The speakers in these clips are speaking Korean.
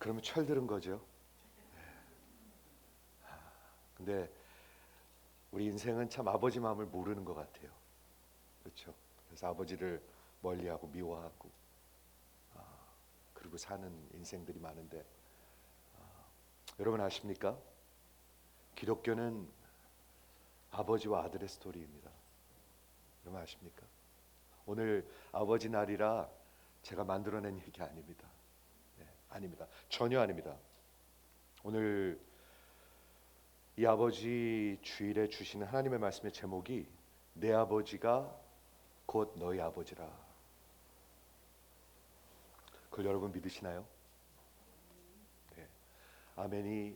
그러면 철들은 거죠. 근데 우리 인생은 참 아버지 마음을 모르는 것 같아요. 그렇죠? 그래서 아버지를 멀리하고 미워하고 그리고 사는 인생들이 많은데, 여러분 아십니까? 기독교는 아버지와 아들의 스토리입니다. 여러분 아십니까? 오늘 아버지 날이라 제가 만들어낸 얘기 아닙니다. 네, 아닙니다. 전혀 아닙니다. 오늘 이 아버지 주일에 주시는 하나님의 말씀의 제목이 내 아버지가 곧 너희 아버지라. 그걸 여러분 믿으시나요? 네. 아멘이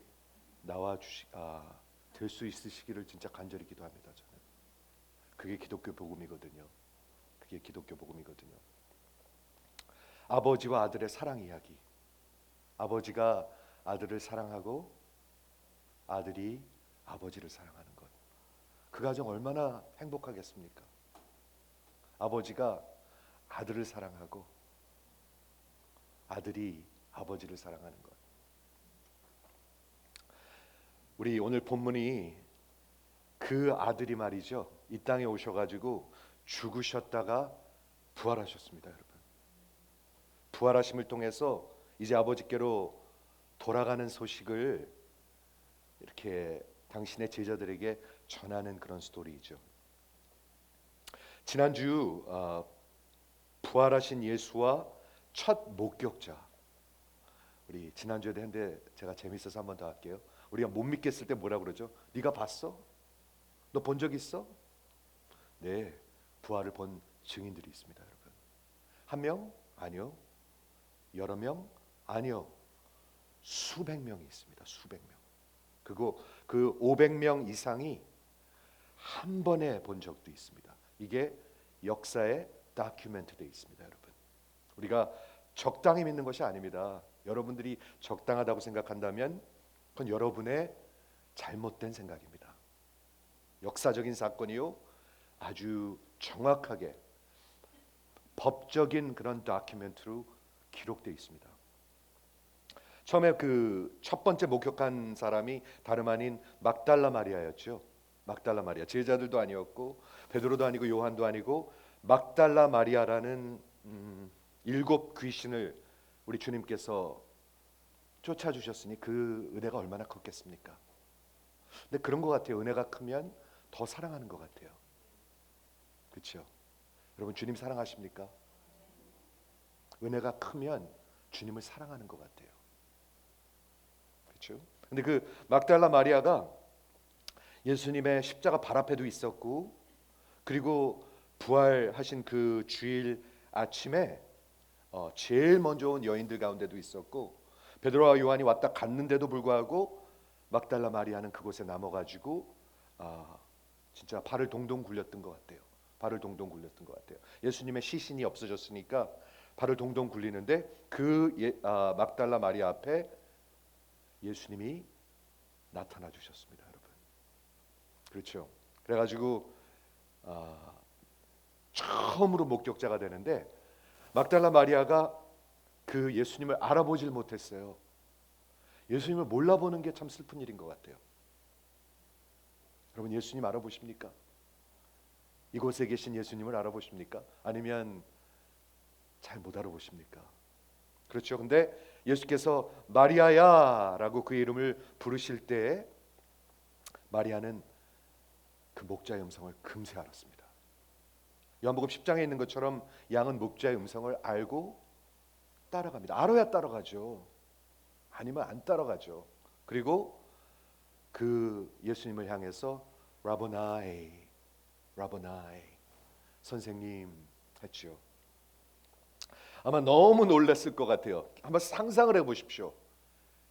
나와 될 수 있으시기를 진짜 간절히 기도합니다. 저는 그게 기독교 복음이거든요. 그게 기독교 복음이거든요. 아버지와 아들의 사랑 이야기. 아버지가 아들을 사랑하고 아들이 아버지를 사랑하는 것. 그 가정 얼마나 행복하겠습니까? 아버지가 아들을 사랑하고 아들이 아버지를 사랑하는 것. 우리 오늘 본문이 그 아들이 말이죠, 이 땅에 오셔가지고 죽으셨다가 부활하셨습니다. 여러분, 부활하심을 통해서 이제 아버지께로 돌아가는 소식을 이렇게 당신의 제자들에게 전하는 그런 스토리이죠. 지난주 부활하신 예수와 첫 목격자, 우리 지난주에도 했는데 제가 재밌어서 한 번 더 할게요. 우리가 못 믿겠을 때 뭐라 그러죠? 네가 봤어? 너 본 적 있어? 네, 부활을 본 증인들이 있습니다. 여러분, 한 명? 아니요. 여러 명? 아니요. 수백 명이 있습니다. 수백 명. 그리고 그 500명 이상이 한 번에 본 적도 있습니다. 이게 역사에 다큐멘트되어 있습니다. 여러분, 우리가 적당히 믿는 것이 아닙니다. 여러분들이 적당하다고 생각한다면 그건 여러분의 잘못된 생각입니다. 역사적인 사건이요, 아주 정확하게 법적인 그런 다큐멘트로 기록되어 있습니다. 처음에 그 첫 번째 목격한 사람이 다름 아닌 막달라 마리아였죠. 막달라 마리아, 제자들도 아니었고 베드로도 아니고 요한도 아니고 막달라 마리아라는 7 귀신을 우리 주님께서 쫓아주셨으니 그 은혜가 얼마나 컸겠습니까? 근데 그런 것 같아요. 은혜가 크면 더 사랑하는 것 같아요. 그렇죠? 여러분, 주님 사랑하십니까? 은혜가 크면 주님을 사랑하는 것 같아요. 그렇죠? 근데 그 막달라 마리아가 예수님의 십자가 발 앞에도 있었고, 그리고 부활하신 그 주일 아침에 제일 먼저 온 여인들 가운데도 있었고, 베드로와 요한이 왔다 갔는데도 불구하고 막달라 마리아는 그곳에 남아가지고 진짜 발을 동동 굴렸던 것 같아요. 발을 동동 굴렸던 것 같아요. 예수님의 시신이 없어졌으니까 발을 동동 굴리는데 막달라 마리아 앞에 예수님이 나타나 주셨습니다. 여러분, 그렇죠? 그래가지고 처음으로 목격자가 되는데, 막달라 마리아가 그 예수님을 알아보질 못했어요. 예수님을 몰라보는 게 참 슬픈 일인 것 같아요. 여러분, 예수님 알아보십니까? 이곳에 계신 예수님을 알아보십니까? 아니면 잘 못 알아보십니까? 그렇죠. 근데 예수께서 마리아야 라고 그의 이름을 부르실 때 마리아는 그 목자의 음성을 금세 알았습니다. 요한복음 10장에 있는 것처럼 양은 목자의 음성을 알고 따라갑니다. 알아야 따라가죠. 아니면 안 따라가죠. 그리고 그 예수님을 향해서 라보나이, 라보나이, 선생님 했죠. 아마 너무 놀랐을 것 같아요. 한번 상상을 해보십시오.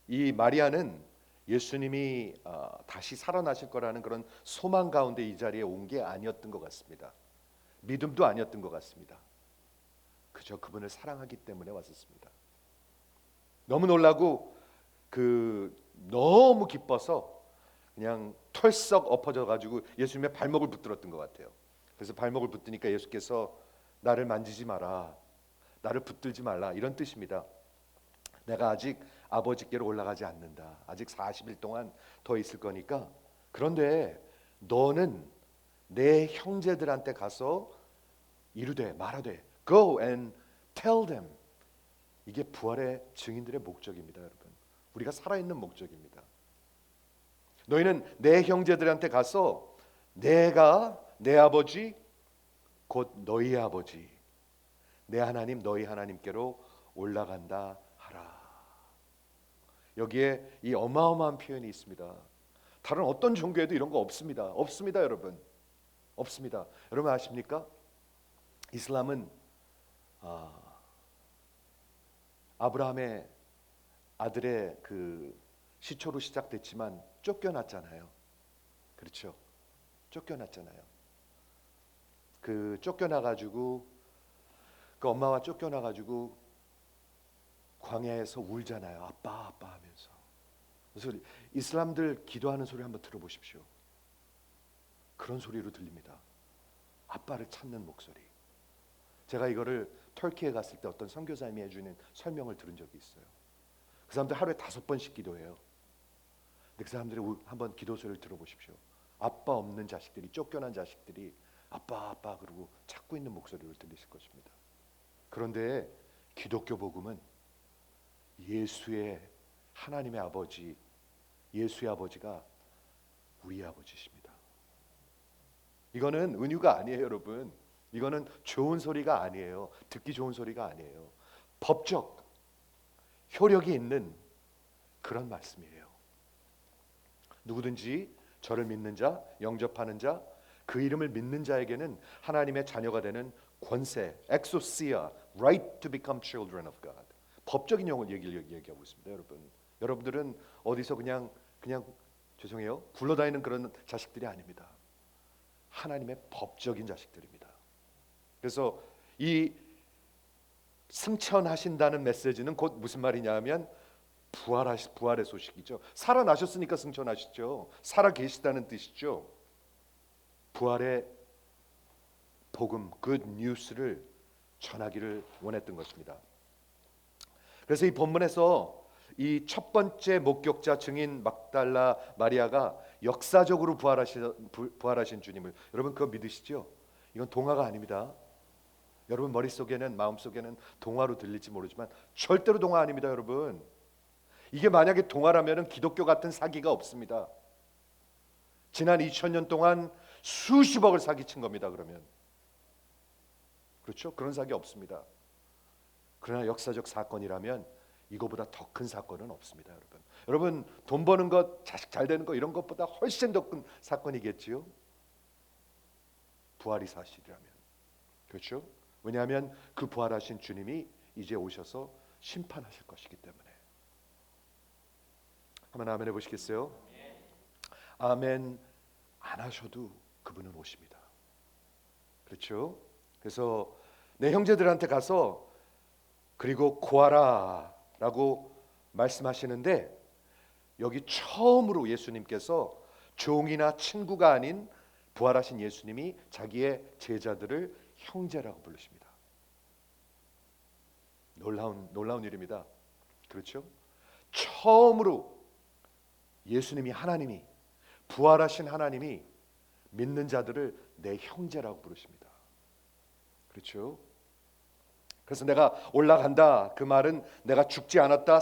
이 마리아는 예수님이 다시 살아나실 거라는 그런 소망 가운데 이 자리에 온 게 아니었던 것 같습니다. 믿음도 아니었던 것 같습니다. 그저 그분을 사랑하기 때문에 왔었습니다. 너무 놀라고 너무 기뻐서 그냥 털썩 엎어져 가지고 예수님의 발목을 붙들었던 것 같아요. 그래서 발목을 붙드니까 예수께서 나를 만지지 마라, 나를 붙들지 말라, 이런 뜻입니다. 내가 아직 아버지께로 올라가지 않는다. 아직 40일 동안 더 있을 거니까. 그런데 너는 내 형제들한테 가서 이르되 말하되 Go and tell them. 이게 부활의 증인들의 목적입니다, 여러분. 우리가 살아있는 목적입니다. 너희는 내 형제들한테 가서 내가 내 아버지 곧 너희 아버지 내 하나님 너희 하나님께로 올라간다 하라. 여기에 이 어마어마한 표현이 있습니다. 다른 어떤 종교에도 이런 거 없습니다. 없습니다, 여러분. 없습니다. 여러분 아십니까? 이슬람은 아브라함의 아들의 그 시초로 시작됐지만 쫓겨났잖아요. 그렇죠? 쫓겨났잖아요. 그 쫓겨나가지고 그 엄마와 쫓겨나가지고 광야에서 울잖아요. 아빠 아빠 하면서. 그래서 이슬람들 기도하는 소리 한번 들어보십시오. 그런 소리로 들립니다. 아빠를 찾는 목소리. 제가 이거를 터키에 갔을 때 어떤 선교사님이 해주는 설명을 들은 적이 있어요. 그 사람들 하루에 5번씩 기도해요. 근데 그 사람들이 한번 기도 소리를 들어보십시오. 아빠 없는 자식들이, 쫓겨난 자식들이 아빠 아빠 그러고 찾고 있는 목소리를 들리실 것입니다. 그런데 기독교 복음은 예수의 하나님의 아버지, 예수의 아버지가 우리 아버지십니다. 이거는 은유가 아니에요, 여러분. 이거는 좋은 소리가 아니에요. 듣기 좋은 소리가 아니에요. 법적 효력이 있는 그런 말씀이에요. 누구든지 저를 믿는 자, 영접하는 자, 그 이름을 믿는 자에게는 하나님의 자녀가 되는 권세, exousia, right to become children of God. 법적인 용어를 얘기하고 있습니다, 여러분. 여러분들은 어디서 그냥 죄송해요, 굴러다니는 그런 자식들이 아닙니다. 하나님의 법적인 자식들입니다. 그래서 이 승천하신다는 메시지는 곧 무슨 말이냐면 부활의 소식이죠. 살아나셨으니까 승천하시죠. 살아 계시다는 뜻이죠. 부활의 복음, good news를 전하기를 원했던 것입니다. 그래서 이 본문에서 이 첫 번째 목격자 증인 막달라 마리아가 역사적으로 부활하신 주님을, 여러분 그거 믿으시죠? 이건 동화가 아닙니다. 여러분 머릿속에는, 마음속에는 동화로 들릴지 모르지만 절대로 동화 아닙니다, 여러분. 이게 만약에 동화라면 기독교 같은 사기가 없습니다. 지난 2000년 동안 수십억을 사기친 겁니다. 그러면 그렇죠? 그런 사기 없습니다. 그러나 역사적 사건이라면 이거보다 더 큰 사건은 없습니다, 여러분. 여러분 돈 버는 것, 자식 잘 되는 것 이런 것보다 훨씬 더 큰 사건이겠지요. 부활이 사실이라면. 그렇죠? 왜냐하면 그 부활하신 주님이 이제 오셔서 심판하실 것이기 때문에. 한번 아멘 해보시겠어요? 아멘 안 하셔도 그분은 오십니다. 그렇죠? 그래서 내 형제들한테 가서 그리고 구하라 라고 말씀하시는데, 여기 처음으로 예수님께서 종이나 친구가 아닌 부활하신 예수님이 자기의 제자들을 형제라고 부르십니다. 놀라운 일입니다. 그렇죠? 처음으로 예수님이, 하나님이, 부활하신 하나님이 믿는 자들을 내 형제라고 부르십니다. 그렇죠? 그래서 내가 올라간다, 그 말은 내가 죽지 않았다,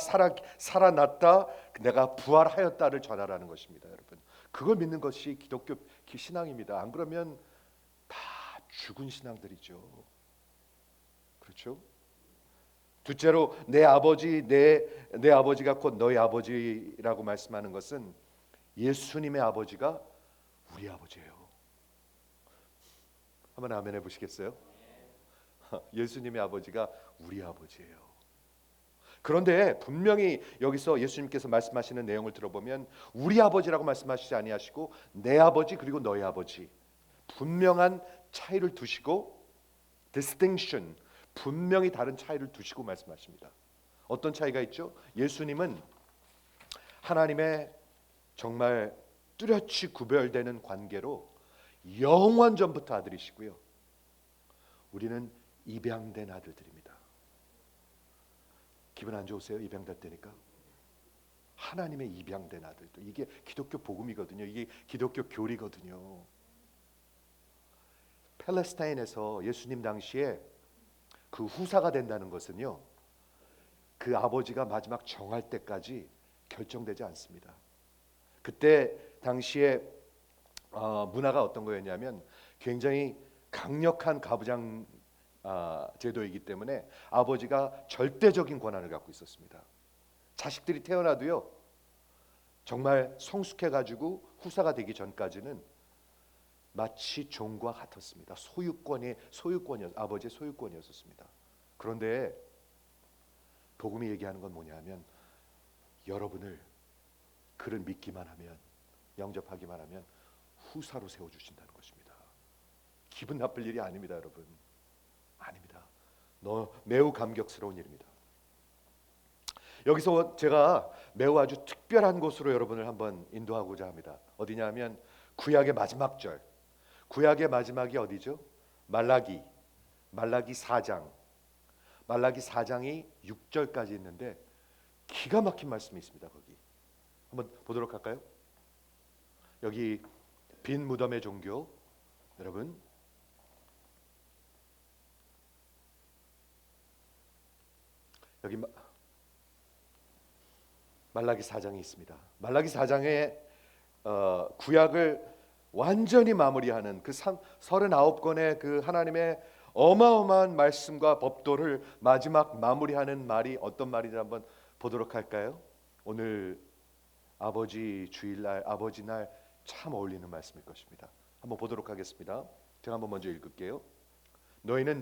살아났다, 내가 부활하였다를 전하라는 것입니다, 여러분. 그걸 믿는 것이 기독교 신앙입니다. 안 그러면 다 죽은 신앙들이죠. 그렇죠? 둘째로 내 아버지, 내 아버지가 곧 너희 아버지라고 말씀하는 것은 예수님의 아버지가 우리 아버지예요. 한번 아멘 해보시겠어요? 예수님의 아버지가 우리 아버지예요. 그런데 분명히 여기서 예수님께서 말씀하시는 내용을 들어보면 우리 아버지라고 말씀하시지 아니하시고 내 아버지 그리고 너희 아버지, 분명한 차이를 두시고, distinction, 분명히 다른 차이를 두시고 말씀하십니다. 어떤 차이가 있죠? 예수님은 하나님의 정말 뚜렷이 구별되는 관계로 영원 전부터 아들이시고요, 우리는 입양된 아들들입니다. 기분 안 좋으세요? 입양됐다니까. 하나님의 입양된 아들도, 이게 기독교 복음이거든요. 이게 기독교 교리거든요. 팔레스타인에서 예수님 당시에 그 후사가 된다는 것은요, 그 아버지가 마지막 정할 때까지 결정되지 않습니다. 그때 당시에 문화가 어떤 거였냐면 굉장히 강력한 가부장 제도이기 때문에 아버지가 절대적인 권한을 갖고 있었습니다. 자식들이 태어나도요, 정말 성숙해가지고 후사가 되기 전까지는 마치 종과 같았습니다. 아버지의 소유권이었습니다. 그런데 복음이 얘기하는 건 뭐냐면, 여러분을 그를 믿기만 하면, 영접하기만 하면 후사로 세워주신다는 것입니다. 기분 나쁠 일이 아닙니다, 여러분. 아닙니다. 매우 감격스러운 일입니다. 여기서 제가 매우 아주 특별한 곳으로 여러분을 한번 인도하고자 합니다. 어디냐면 구약의 마지막 절. 구약의 마지막이 어디죠? 말라기 4장. 말라기 4장이 6절까지 있는데 기가 막힌 말씀이 있습니다. 거기 한번 보도록 할까요? 여기 빈 무덤의 종교, 여러분, 여기 말라기 4장이 있습니다. 말라기 4장에 구약을 완전히 마무리하는 그 39권의 그 하나님의 어마어마한 말씀과 법도를 마지막 마무리하는 말이 어떤 말인지 한번 보도록 할까요? 오늘 아버지 주일날, 아버지 날 참 어울리는 말씀일 것입니다. 한번 보도록 하겠습니다. 제가 한번 먼저 읽을게요. 너희는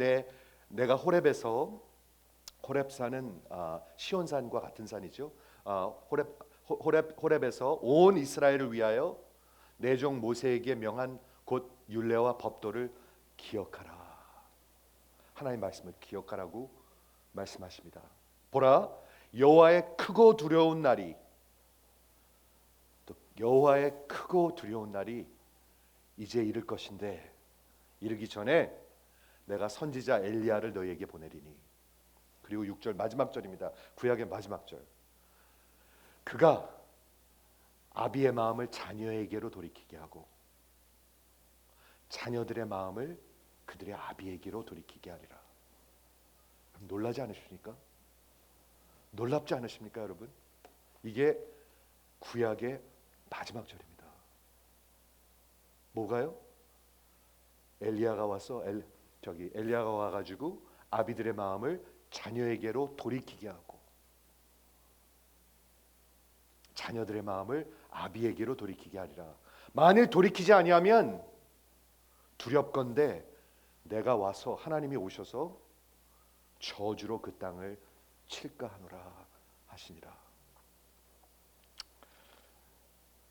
내가 호렙산은 시온산과 같은 산이죠. 호렙에서 온 이스라엘을 위하여 내 종 모세에게 명한 곧 율례와 법도를 기억하라. 하나님의 말씀을 기억하라고 말씀하십니다. 보라, 여호와의 크고 두려운 날이, 또 여호와의 크고 두려운 날이 이제 이를 것인데 이르기 전에 내가 선지자 엘리야를 너희에게 보내리니. 그리고 6절 마지막 절입니다. 구약의 마지막 절. 그가 아비의 마음을 자녀에게로 돌이키게 하고 자녀들의 마음을 그들의 아비에게로 돌이키게 하리라. 놀라지 않으십니까? 놀랍지 않으십니까, 여러분? 이게 구약의 마지막 절입니다. 뭐가요? 엘리야가 와가지고 아비들의 마음을 자녀에게로 돌이키게 하고 자녀들의 마음을 아비에게로 돌이키게 하리라. 만일 돌이키지 아니하면 두렵건대 내가 와서, 하나님이 오셔서 저주로 그 땅을 칠까 하노라 하시니라.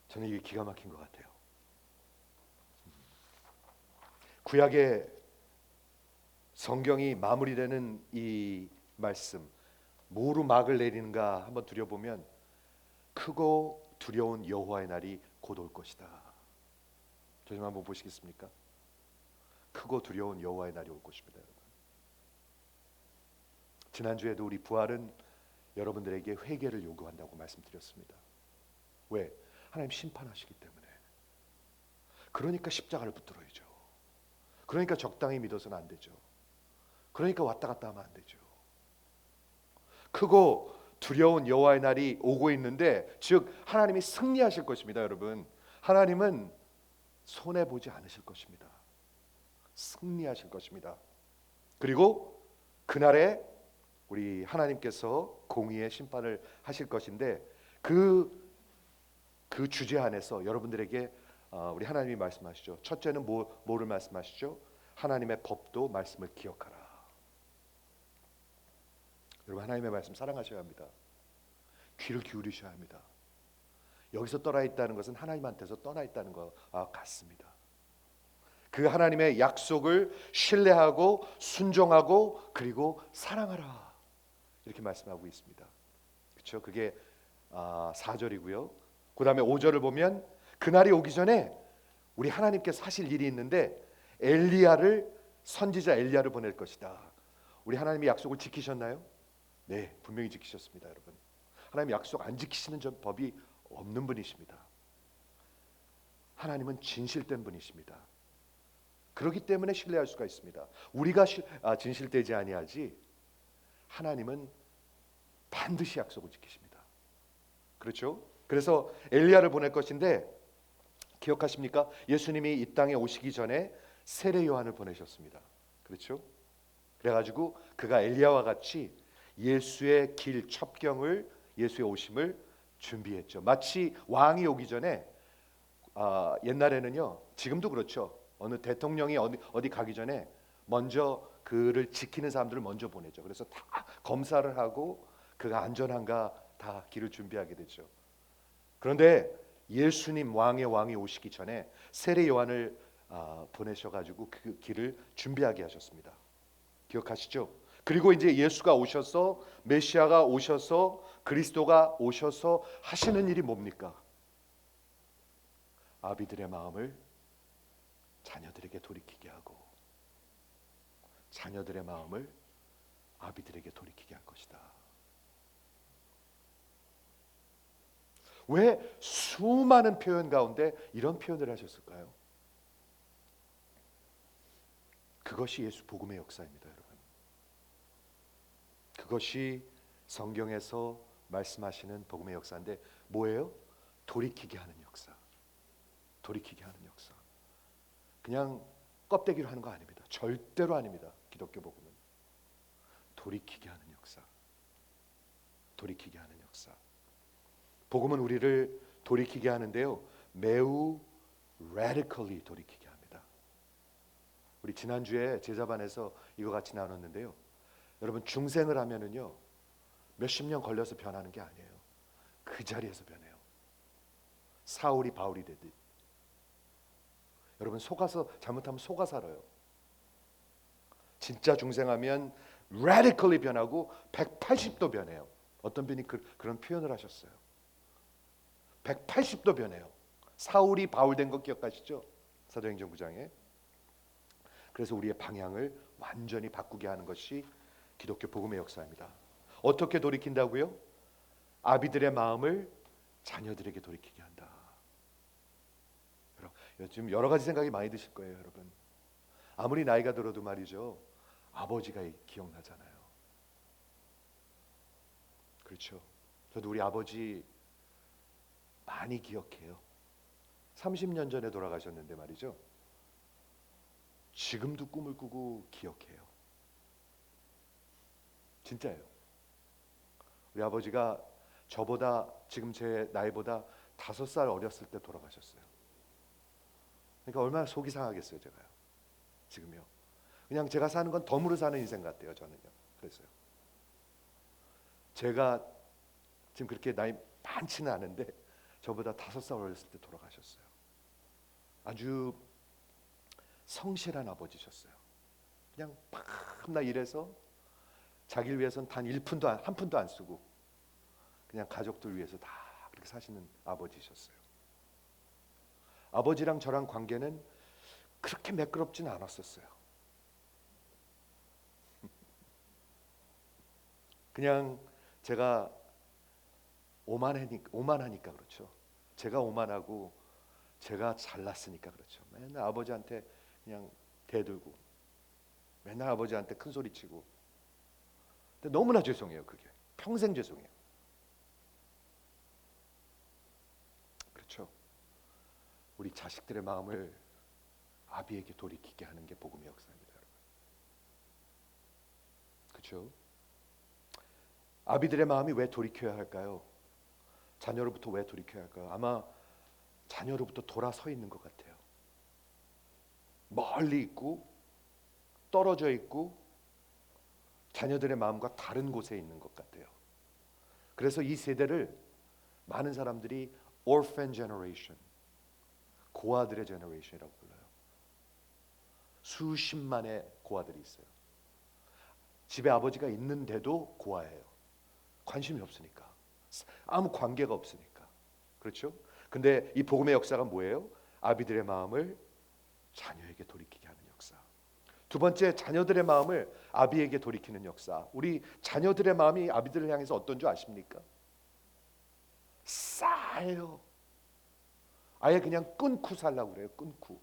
저는 이게 기가 막힌 것 같아요. 구약의 성경이 마무리되는 이 말씀, 뭐로 막을 내리는가 한번 들여보면 크고 두려운 여호와의 날이 곧 올 것이다. 저 좀 한번 보시겠습니까? 크고 두려운 여호와의 날이 올 것입니다, 여러분. 지난주에도 우리 부활은 여러분들에게 회개를 요구한다고 말씀드렸습니다. 왜? 하나님 심판하시기 때문에. 그러니까 십자가를 붙들어야죠. 그러니까 적당히 믿어서는 안 되죠. 그러니까 왔다 갔다 하면 안 되죠. 크고 두려운 여호와의 날이 오고 있는데, 즉 하나님이 승리하실 것입니다, 여러분. 하나님은 손해 보지 않으실 것입니다. 승리하실 것입니다. 그리고 그날에 우리 하나님께서 공의의 심판을 하실 것인데, 그 주제 안에서 여러분들에게 우리 하나님이 말씀하시죠. 첫째는 뭐를 말씀하시죠? 하나님의 법도 말씀을 기억하라. 여러분, 하나님의 말씀 사랑하셔야 합니다. 귀를 기울이셔야 합니다. 여기서 떠나 있다는 것은 하나님한테서 떠나 있다는 것과 같습니다. 그 하나님의 약속을 신뢰하고 순종하고 그리고 사랑하라, 이렇게 말씀하고 있습니다. 그렇죠? 그게 4절이고요. 그 다음에 5절을 보면 그날이 오기 전에 우리 하나님께서 하실 일이 있는데 선지자 엘리야를 보낼 것이다. 우리 하나님이 약속을 지키셨나요? 네, 분명히 지키셨습니다, 여러분. 하나님 약속 안 지키시는 법이 없는 분이십니다. 하나님은 진실된 분이십니다. 그렇기 때문에 신뢰할 수가 있습니다. 우리가 진실되지 아니하지 하나님은 반드시 약속을 지키십니다. 그렇죠? 그래서 엘리야를 보낼 것인데 기억하십니까? 예수님이 이 땅에 오시기 전에 세례 요한을 보내셨습니다. 그렇죠? 그래가지고 그가 엘리야와 같이 예수의 길 첩경을, 예수의 오심을 준비했죠. 마치 왕이 오기 전에 옛날에는요, 지금도 그렇죠. 어느 대통령이 어디 가기 전에 먼저 그를 지키는 사람들을 먼저 보내죠. 그래서 다 검사를 하고 그가 안전한가 다 길을 준비하게 되죠. 그런데 예수님 왕의 왕이 오시기 전에 세례 요한을 보내셔가지고 그 길을 준비하게 하셨습니다. 기억하시죠? 그리고 이제 예수가 오셔서, 메시아가 오셔서, 그리스도가 오셔서 하시는 일이 뭡니까? 아비들의 마음을 자녀들에게 돌이키게 하고 자녀들의 마음을 아비들에게 돌이키게 할 것이다. 왜 수많은 표현 가운데 이런 표현을 하셨을까요? 그것이 예수 복음의 역사입니다, 여러분. 그것이 성경에서 말씀하시는 복음의 역사인데 뭐예요? 돌이키게 하는 역사. 돌이키게 하는 역사. 그냥 껍데기로 하는 거 아닙니다. 절대로 아닙니다. 기독교 복음은 돌이키게 하는 역사. 돌이키게 하는 역사. 복음은 우리를 돌이키게 하는데요, 매우 radically 돌이키게 합니다. 우리 지난주에 제자반에서 이거 같이 나눴는데요, 여러분 중생을 하면은요 몇십 년 걸려서 변하는 게 아니에요. 그 자리에서 변해요. 사울이 바울이 되듯. 여러분 속아서 잘못하면 속아 살아요. 진짜 중생하면 radically 변하고 180도 변해요. 어떤 분이 그런 표현을 하셨어요. 180도 변해요. 사울이 바울 된 거 기억하시죠? 사도행전 9장에. 그래서 우리의 방향을 완전히 바꾸게 하는 것이 기독교 복음의 역사입니다. 어떻게 돌이킨다고요? 아비들의 마음을 자녀들에게 돌이키게 한다. 요즘 여러 가지 생각이 많이 드실 거예요, 여러분. 아무리 나이가 들어도 말이죠, 아버지가 기억나잖아요. 그렇죠? 저도 우리 아버지 많이 기억해요. 30년 전에 돌아가셨는데 말이죠, 지금도 꿈을 꾸고 기억해요. 진짜예요. 우리 아버지가 저보다, 지금 제 나이보다 5살 어렸을 때 돌아가셨어요. 그러니까 얼마나 속이 상하겠어요, 제가요. 지금요. 그냥 제가 사는 건 덤으로 사는 인생 같아요, 저는요. 그래서요. 제가 지금 그렇게 나이 많지는 않은데 저보다 5살 어렸을 때 돌아가셨어요. 아주 성실한 아버지셨어요. 그냥 밤낮 일해서 자기를 위해서는 단 1푼도 한 푼도 안 쓰고 그냥 가족들 위해서 다 그렇게 사시는 아버지셨어요. 아버지랑 저랑 관계는 그렇게 매끄럽지는 않았었어요. 그냥 제가 오만하니까 그렇죠. 제가 오만하고 제가 잘났으니까 그렇죠. 맨날 아버지한테 그냥 대들고 맨날 아버지한테 큰 소리치고. 근데 너무나 죄송해요. 그게 평생 죄송해요. 그렇죠. 우리 자식들의 마음을 아비에게 돌이키게 하는 게 복음의 역사입니다, 여러분. 그렇죠? 아비들의 마음이 왜 돌이켜야 할까요? 자녀로부터 왜 돌이켜야 할까요? 아마 자녀로부터 돌아서 있는 것 같아요. 멀리 있고 떨어져 있고 자녀들의 마음과 다른 곳에 있는 것 같아요. 그래서 이 세대를 많은 사람들이 orphan generation, 고아들의 제너레이션이라고 불러요. 수십만의 고아들이 있어요. 집에 아버지가 있는데도 고아예요. 관심이 없으니까, 아무 관계가 없으니까. 그렇죠? 근데 이 복음의 역사가 뭐예요? 아비들의 마음을 자녀에게 돌이키게 하는 역사. 두 번째, 자녀들의 마음을 아비에게 돌이키는 역사. 우리 자녀들의 마음이 아비들을 향해서 어떤 줄 아십니까? 싸해요. 아예 그냥 끊고 살라고 그래요. 끊고.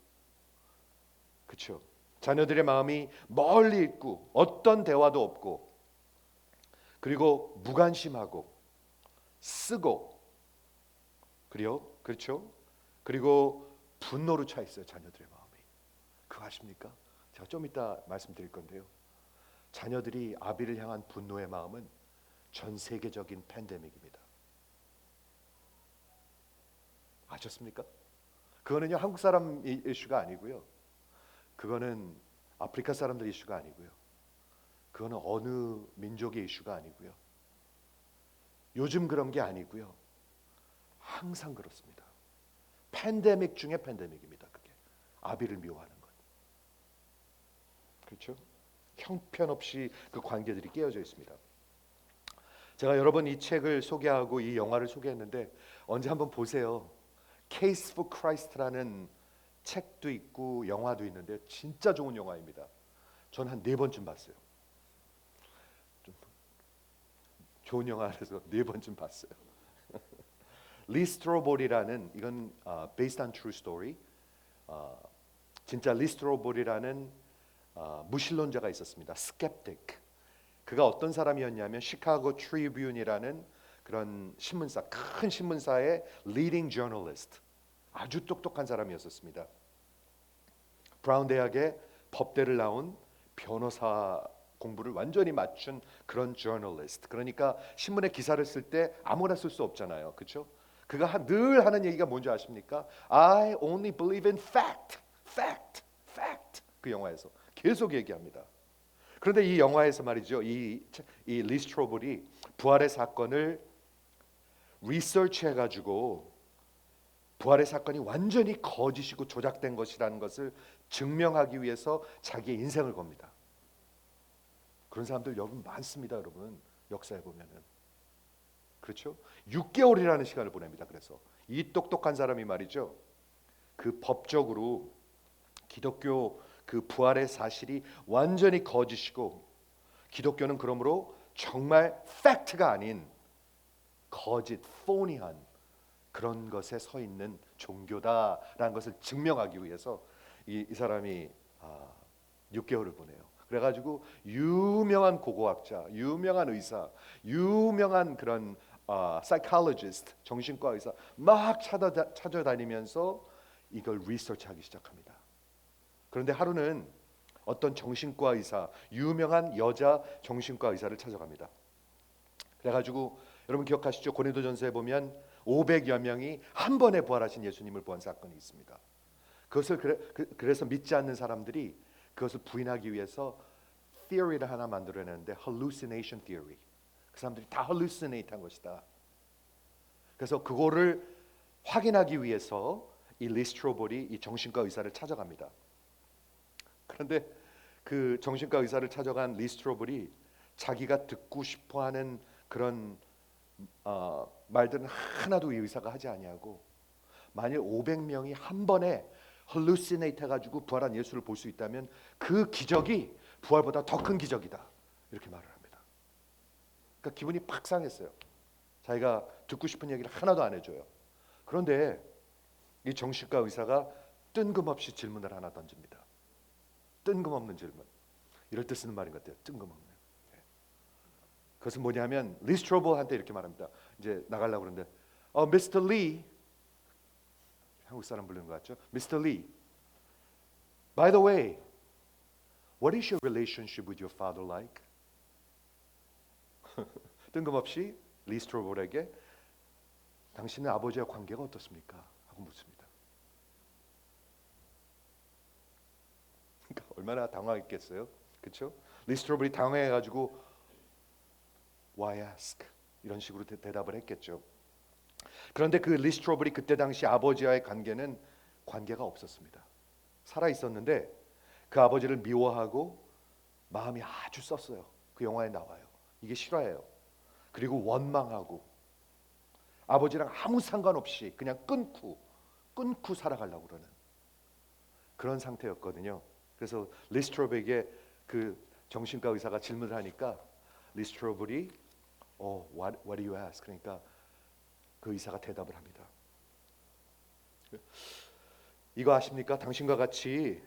그렇죠? 자녀들의 마음이 멀리 있고 어떤 대화도 없고, 그리고 무관심하고 쓰고, 그리고 그렇죠? 그리고 분노로 차 있어요. 자녀들의 마음이. 그거 아십니까? 제가 좀 이따 말씀드릴 건데요. 자녀들이 아비를 향한 분노의 마음은 전 세계적인 팬데믹입니다. 아셨습니까? 그거는요, 한국 사람 이슈가 아니고요. 그거는 아프리카 사람들 이슈가 아니고요. 그거는 어느 민족의 이슈가 아니고요. 요즘 그런 게 아니고요. 항상 그렇습니다. 팬데믹 중에 팬데믹입니다. 그게 아비를 미워하는 것. 그렇죠? 형편없이 그 관계들이 깨어져 있습니다. 제가 여러 번 이 책을 소개하고 이 영화를 소개했는데 언제 한번 보세요. Case for Christ라는 책도 있고 영화도 있는데 진짜 좋은 영화입니다. 전 한 4번쯤 봤어요. 좀 좋은 영화라서 4번쯤 봤어요. 리 스트로볼이라는, 이건 based on true story. 진짜 리 스트로볼이라는 무신론자가 있었습니다. 스캡틱. 그가 어떤 사람이었냐면 시카고 트리뷴이라는 그런 신문사, 큰 신문사의 leading journalist, 아주 똑똑한 사람이었었습니다. 브라운 대학의 법대를 나온 변호사 공부를 완전히 맞춘 그런 journalist. 그러니까 신문에 기사를 쓸 때 아무나 쓸 수 없잖아요. 그렇죠? 그가 늘 하는 얘기가 뭔지 아십니까? I only believe in fact, fact, fact. 그 영화에서 계속 얘기합니다. 그런데 이 영화에서 말이죠, 이 리스트로볼이 부활의 사건을 리서치해가지고 부활의 사건이 완전히 거짓이고 조작된 것이라는 것을 증명하기 위해서 자기의 인생을 겁니다. 그런 사람들 여러분 많습니다. 여러분 역사에 보면은. 그렇죠? 6개월이라는 시간을 보냅니다. 그래서 이 똑똑한 사람이 말이죠, 그 법적으로 기독교 그 부활의 사실이 완전히 거짓이고 기독교는 그러므로 정말 팩트가 아닌 거짓, 포니한 그런 것에 서 있는 종교다라는 것을 증명하기 위해서 이 사람이 6개월을 보내요. 그래가지고 유명한 고고학자, 유명한 의사, 유명한 그런 psychologist, 정신과 의사 막 찾아다니면서 이걸 리서치하기 시작합니다. 그런데 하루는 어떤 정신과 의사, 유명한 여자 정신과 의사를 찾아갑니다. 그래가지고 여러분 기억하시죠? 고린도전서에 보면 500여 명이 한 번에 부활하신 예수님을 본 사건이 있습니다. 그것을 그래서 믿지 않는 사람들이 그것을 부인하기 위해서 theory를 하나 만들어내는데 hallucination theory. 그 사람들이 다 hallucinate 한 것이다. 그래서 그거를 확인하기 위해서 이 리스트로볼이 이 정신과 의사를 찾아갑니다. 그런데 그 정신과 의사를 찾아간 리스트로볼이 자기가 듣고 싶어하는 그런 말들은 하나도 이 의사가 하지 아니하고, 만일 500명이 한 번에 hallucinate 해가지고 부활한 예수를 볼 수 있다면 그 기적이 부활보다 더 큰 기적이다, 이렇게 말을 합니다. 그러니까 기분이 팍 상했어요. 자기가 듣고 싶은 얘기를 하나도 안 해줘요. 그런데 이 정신과 의사가 뜬금없이 질문을 하나 던집니다. 뜬금없는 질문. 이럴 때 쓰는 말인 것 같아요. 뜬금없는. 그것은 뭐냐면 리스트로볼한테 이렇게 말합니다. 이제 나가려고 그러는데 Mr. Lee, 한국 사람 부르는 것 같죠? Mr. Lee, by the way, what is your relationship with your father like? 뜬금없이 리스트로볼에게 당신의 아버지와 관계가 어떻습니까? 하고 묻습니다. 그러니까 얼마나 당황했겠어요, 그렇죠? 리스트로볼이 당황해가지고 Why ask? 이런 식으로 대답을 했겠죠. 그런데 그 리스트로볼이 그때 당시 아버지와의 관계가 없었습니다. 살아 있었는데 그 아버지를 미워하고 마음이 아주 썼어요. 그 영화에 나와요. 이게 실화예요. 그리고 원망하고 아버지랑 아무 상관없이 그냥 끊고 살아가려고 그러는 그런 상태였거든요. 그래서 리스트로브에게 그 정신과 의사가 질문을 하니까 리스트로블이 what do you ask? 그러니까 그 의사가 대답을 합니다. 이거 아십니까? 당신과 같이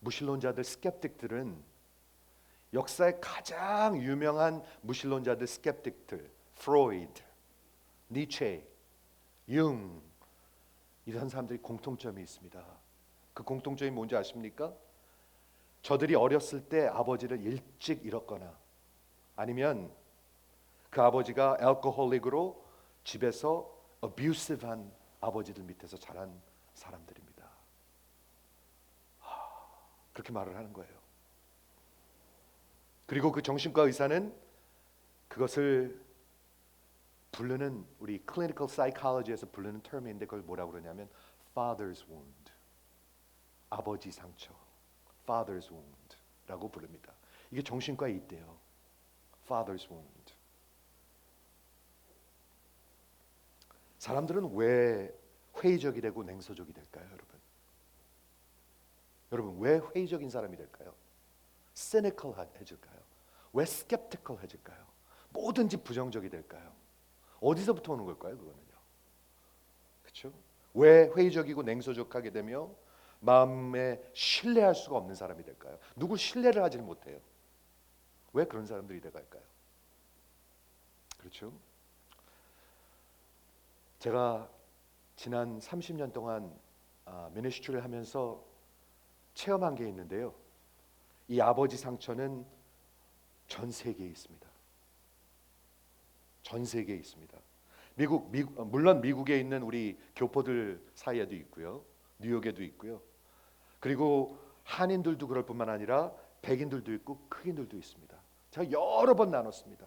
무신론자들 스캡틱들은 역사의 가장 유명한 무신론자들 스캡틱들 프로이드, 니체, 융 이런 사람들이 공통점이 있습니다. 그 공통점이 뭔지 아십니까? 저들이 어렸을 때 아버지를 일찍 잃었거나 아니면 그 아버지가 알코홀릭으로 집에서 abusive한 아버지들 밑에서 자란 사람들입니다. 그렇게 말을 하는 거예요. 그리고 그 정신과 의사는 그것을 부르는 우리 clinical psychology에서 부르는 term인데 그걸 뭐라고 그러냐면 father's wound, 아버지 상처, father's wound라고 부릅니다. 이게 정신과에 있대요. father's wound. 사람들은 왜 회의적이 되고 냉소적이 될까요, 여러분? 여러분 왜 회의적인 사람이 될까요? cynical해질까요? 왜 skeptical해질까요? 뭐든지 부정적이 될까요? 어디서부터 오는 걸까요, 그거는요? 그렇죠? 왜 회의적이고 냉소적하게 되며 마음에 신뢰할 수가 없는 사람이 될까요? 누굴 신뢰를 하지 못해요. 왜 그런 사람들이 돼갈까요? 그렇죠? 제가 지난 30년 동안 미니스트리를 하면서 체험한 게 있는데요. 이 아버지 상처는 전 세계에 있습니다. 전 세계에 있습니다. 물론 미국에 있는 우리 교포들 사이에도 있고요. 뉴욕에도 있고요. 그리고 한인들도 그럴 뿐만 아니라 백인들도 있고 흑인들도 있습니다. 제가 여러 번 나눴습니다.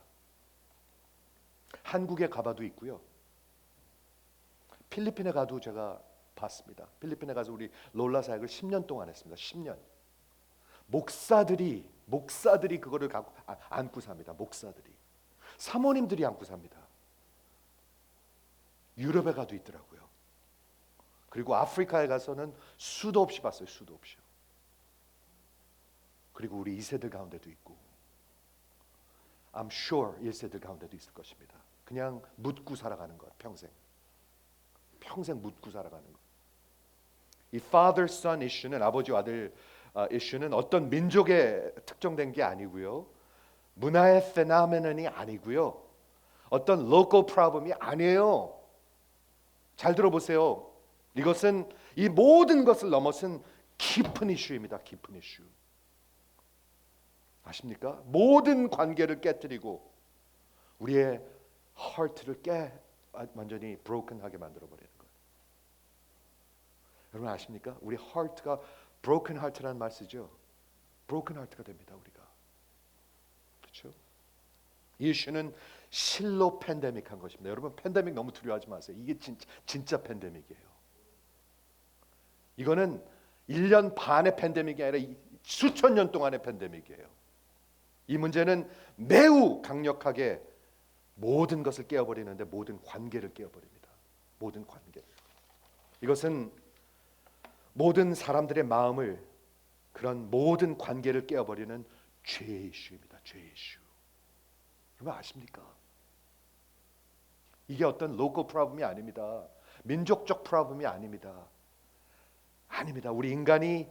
한국에 가봐도 있고요. 필리핀에 가도 제가 봤습니다. 필리핀에 가서 우리 롤라 사역을 10년 동안 했습니다. 10년. 목사들이 그거를 갖고 안고 삽니다. 목사들이. 사모님들이 안고 삽니다. 유럽에 가도 있더라고요. 그리고 아프리카에 가서는 수도 없이 봤어요. 수도 없이요. 그리고 우리 2세들 가운데도 있고 I'm sure 1세들 가운데도 있을 것입니다. 그냥 묻고 살아가는 것 평생 묻고 살아가는 것. 이 father son issue는 아버지와 아들 이슈는 어떤 민족에 특정된 게 아니고요. 문화의 페노메논이 아니고요. 어떤 local problem이 아니에요. 잘 들어보세요. 이것은 이 모든 것을 넘어선 깊은 이슈입니다. 깊은 이슈. 아십니까? 모든 관계를 깨뜨리고 우리의 heart를 완전히 broken하게 만들어 버리는 거예요. 여러분 아십니까? 우리 heart가 broken heart라는 말 쓰죠. broken heart가 됩니다, 우리가. 그렇죠? 이 이슈는 실로 팬데믹한 것입니다. 여러분 팬데믹 너무 두려워하지 마세요. 이게 진짜 팬데믹이에요. 이거는 1년 반의 팬데믹이 아니라 수천 년 동안의 팬데믹이에요. 이 문제는 매우 강력하게 모든 것을 깨어버리는데 모든 관계를 깨어버립니다. 모든 관계. 이것은 모든 사람들의 마음을 그런 모든 관계를 깨어버리는 죄의 이슈입니다. 죄의 이슈. 여러분 아십니까? 이게 어떤 로컬 프로블럼이 아닙니다. 민족적 프로블럼이 아닙니다. 아닙니다. 우리 인간이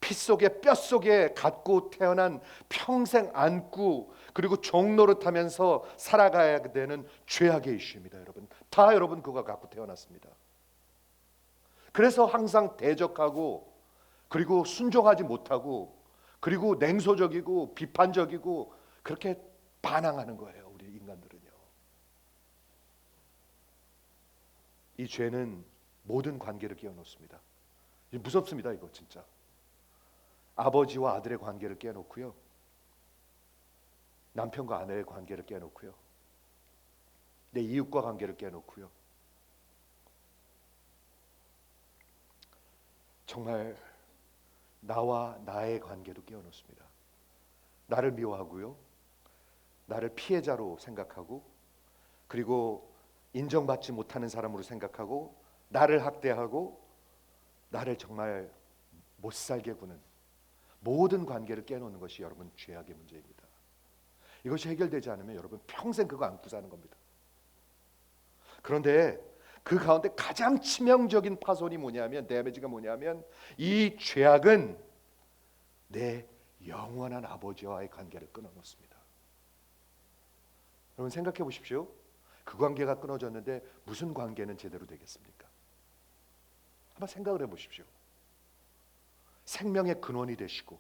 피 속에 뼈 속에 갖고 태어난 평생 안고 그리고 종노릇하면서 살아가야 되는 죄악의 이슈입니다. 여러분 다 여러분 그거 갖고 태어났습니다. 그래서 항상 대적하고 그리고 순종하지 못하고 그리고 냉소적이고 비판적이고 그렇게 반항하는 거예요. 우리 인간들은요. 이 죄는 모든 관계를 깨어놓습니다. 무섭습니다. 이거 진짜. 아버지와 아들의 관계를 깨놓고요. 남편과 아내의 관계를 깨놓고요. 내 이웃과 관계를 깨놓고요. 정말 나와 나의 관계도 깨어놓습니다. 나를 미워하고요. 나를 피해자로 생각하고 그리고 인정받지 못하는 사람으로 생각하고 나를 학대하고 나를 정말 못살게 구는 모든 관계를 깨놓는 것이 여러분 죄악의 문제입니다. 이것이 해결되지 않으면 여러분 평생 그거 안고 사는 겁니다. 그런데 그 가운데 가장 치명적인 파손이 뭐냐면, 데미지가 뭐냐면, 이 죄악은 내 영원한 아버지와의 관계를 끊어놓습니다. 여러분 생각해 보십시오. 그 관계가 끊어졌는데 무슨 관계는 제대로 되겠습니까? 한번 생각을 해 보십시오. 생명의 근원이 되시고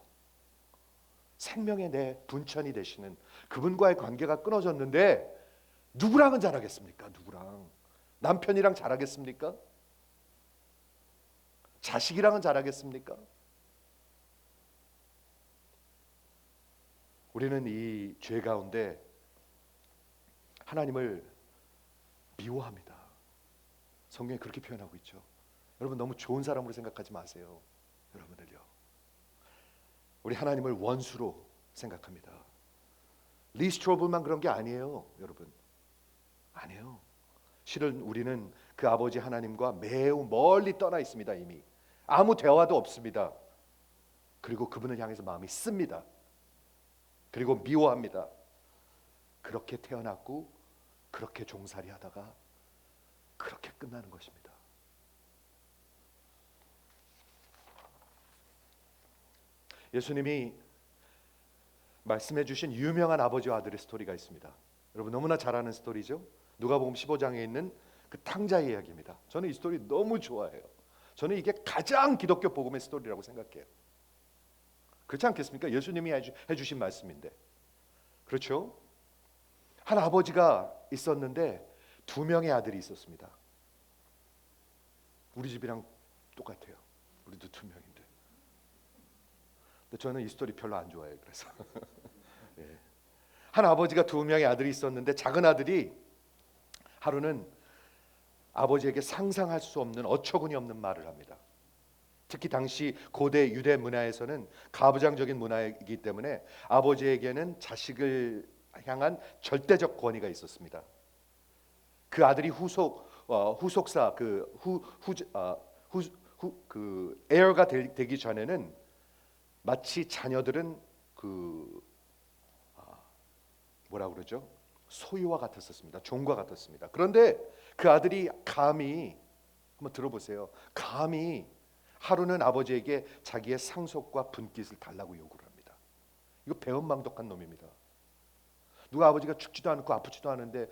생명의 내 분천이 되시는 그분과의 관계가 끊어졌는데 누구랑은 잘하겠습니까? 누구랑? 남편이랑 잘하겠습니까? 자식이랑은 잘하겠습니까? 우리는 이 죄 가운데 하나님을 미워합니다. 성경이 그렇게 표현하고 있죠. 여러분 너무 좋은 사람으로 생각하지 마세요. 여러분을요. 우리 하나님을 원수로 생각합니다. 리 스트로블만 그런 게 아니에요, 여러분. 아니에요. 실은 우리는 그 아버지 하나님과 매우 멀리 떠나 있습니다. 이미 아무 대화도 없습니다. 그리고 그분을 향해서 마음이 씁니다. 그리고 미워합니다. 그렇게 태어났고 그렇게 종살이 하다가 그렇게 끝나는 것입니다. 예수님이 말씀해 주신 유명한 아버지와 아들의 스토리가 있습니다. 여러분 너무나 잘 아는 스토리죠. 누가복음 15장에 있는 그 탕자의 이야기입니다. 저는 이 스토리 너무 좋아해요. 저는 이게 가장 기독교 복음의 스토리라고 생각해요. 그렇지 않겠습니까? 예수님이 해주신 말씀인데. 그렇죠? 한 아버지가 있었는데 두 명의 아들이 있었습니다. 우리 집이랑 똑같아요. 우리도 두 명인데. 근데 저는 이 스토리 별로 안 좋아해요. 그래서 예. 한 아버지가 두 명의 아들이 있었는데 작은 아들이 하루는 아버지에게 상상할 수 없는 어처구니 없는 말을 합니다. 특히 당시 고대 유대 문화에서는 가부장적인 문화이기 때문에 아버지에게는 자식을 향한 절대적 권위가 있었습니다. 그 아들이 후속사 그 에어가 되기 전에는 마치 자녀들은 뭐라 그러죠? 소유와 같았었습니다. 종과 같았습니다. 그런데 그 아들이 감히 한번 들어보세요. 감히 하루는 아버지에게 자기의 상속과 분깃을 달라고 요구를 합니다. 이거 배은망덕한 놈입니다. 누가 아버지가 죽지도 않고 아프지도 않은데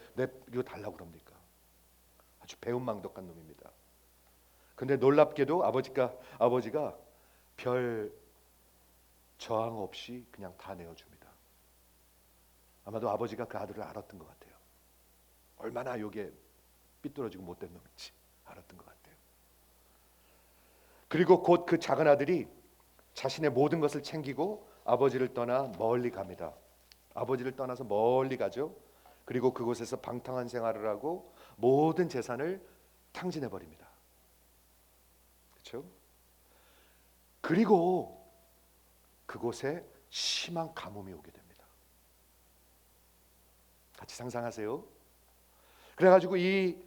이거 달라고 그럽니까? 아주 배은망덕한 놈입니다. 근데 놀랍게도 아버지가 별 저항 없이 그냥 다 내어줍니다. 아마도 아버지가 그 아들을 알았던 것 같아요. 얼마나 요게 삐뚤어지고 못된 놈인지 알았던 것 같아요. 그리고 곧 그 작은 아들이 자신의 모든 것을 챙기고 아버지를 떠나 멀리 갑니다. 아버지를 떠나서 멀리 가죠. 그리고 그곳에서 방탕한 생활을 하고 모든 재산을 탕진해 버립니다. 그렇죠? 그리고 그곳에 심한 가뭄이 오게 됩니다. 같이 상상하세요. 그래가지고 이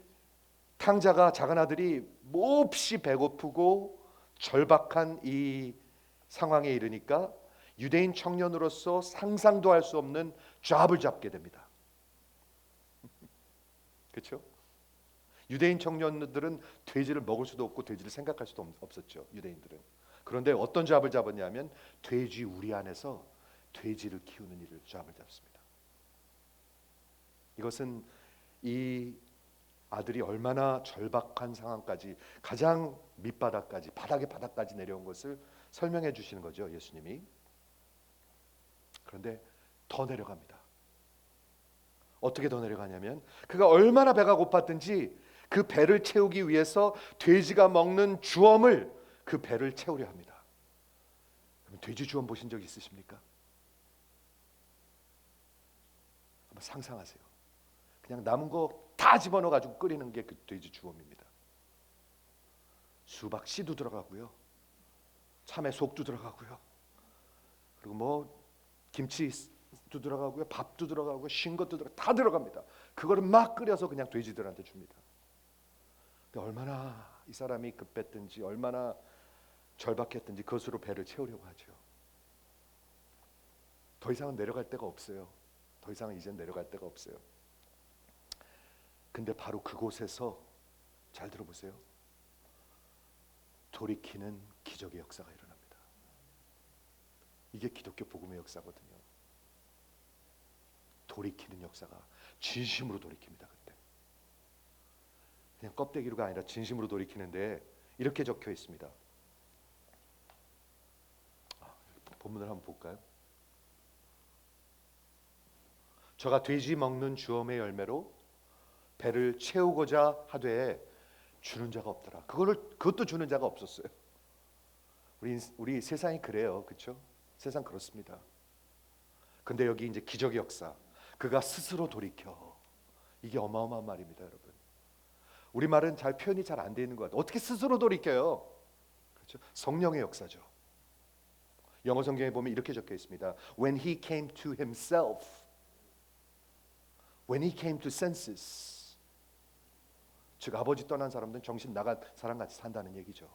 탕자가 작은 아들이 몹시 배고프고 절박한 이 상황에 이르니까 유대인 청년으로서 상상도 할 수 없는 잡을 잡게 됩니다. 그렇죠? 유대인 청년들은 돼지를 먹을 수도 없고 돼지를 생각할 수도 없었죠. 유대인들은. 그런데 어떤 잡을 잡았냐면 돼지 우리 안에서 돼지를 키우는 일을 잡을 잡습니다. 이것은 이 아들이 얼마나 절박한 상황까지, 가장 밑바닥까지, 바닥의 바닥까지 내려온 것을 설명해 주시는 거죠, 예수님이. 그런데 더 내려갑니다. 어떻게 더 내려가냐면 그가 얼마나 배가 고팠든지 그 배를 채우기 위해서 돼지가 먹는 주엄을 그 배를 채우려 합니다. 돼지 주엄 보신 적 있으십니까? 한번 상상하세요. 그냥 남은 거 다 집어넣어 가지고 끓이는 게 그 돼지 주엄입니다. 수박 씨도 들어가고요, 참외 속도 들어가고요, 그리고 뭐 김치도 들어가고요, 밥도 들어가고요, 신 것도 다 들어갑니다. 그거를 막 끓여서 그냥 돼지들한테 줍니다. 근데 얼마나 이 사람이 급했든지 얼마나 절박했든지 그것으로 배를 채우려고 하죠. 더 이상은 내려갈 데가 없어요. 더 이상은 이젠 내려갈 데가 없어요. 근데 바로 그곳에서 잘 들어보세요. 돌이키는 기적의 역사가 일어납니다. 이게 기독교 복음의 역사거든요. 돌이키는 역사가 진심으로 돌이킵니다. 그때 그냥 껍데기로가 아니라 진심으로 돌이키는데 이렇게 적혀 있습니다. 본문을 한번 볼까요? 저가 돼지 먹는 주엄의 열매로 배를 채우고자 하되 주는 자가 없더라. 그것도 주는 자가 없었어요. 우리 세상이 그래요, 그렇죠? 세상 그렇습니다. 근데 여기 이제 기적의 역사, 그가 스스로 돌이켜. 이게 어마어마한 말입니다, 여러분. 우리 말은 잘 표현이 잘 안 돼 있는 것 같아요. 어떻게 스스로 돌이켜요? 그렇죠? 성령의 역사죠. 영어 성경에 보면 이렇게 적혀 있습니다. When he came to himself, when he came to senses. 즉 아버지 떠난 사람들은 정신 나간 사람같이 산다는 얘기죠.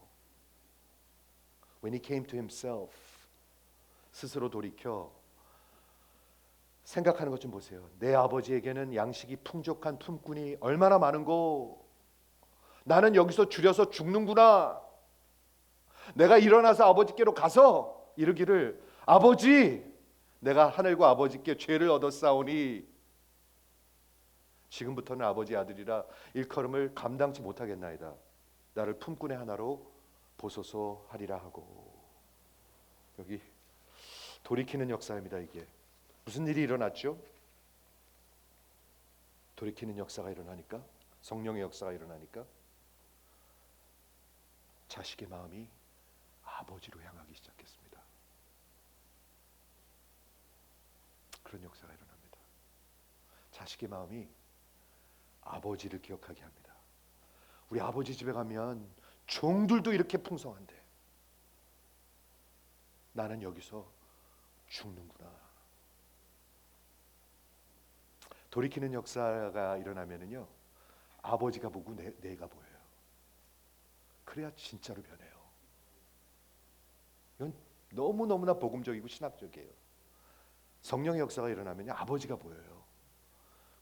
When he came to himself, 스스로 돌이켜 생각하는 것 좀 보세요. 내 아버지에게는 양식이 풍족한 품꾼이 얼마나 많은고. 나는 여기서 줄여서 죽는구나. 내가 일어나서 아버지께로 가서 이르기를 아버지, 내가 하늘과 아버지께 죄를 얻었사오니 지금부터는 아버지 아들이라 일컬음을 감당치 못하겠나이다. 나를 품꾼의 하나로 보소서 하리라 하고. 여기 돌이키는 역사입니다. 이게 무슨 일이 일어났죠? 돌이키는 역사가 일어나니까, 성령의 역사가 일어나니까 자식의 마음이 아버지로 향하기 시작했습니다. 그런 역사가 일어납니다. 자식의 마음이 아버지를 기억하게 합니다. 우리 아버지 집에 가면 종들도 이렇게 풍성한데 나는 여기서 죽는구나. 돌이키는 역사가 일어나면은요, 아버지가 보고 내가 보여요. 그래야 진짜로 변해요. 이건 너무너무나 복음적이고 신학적이에요. 성령의 역사가 일어나면 아버지가 보여요.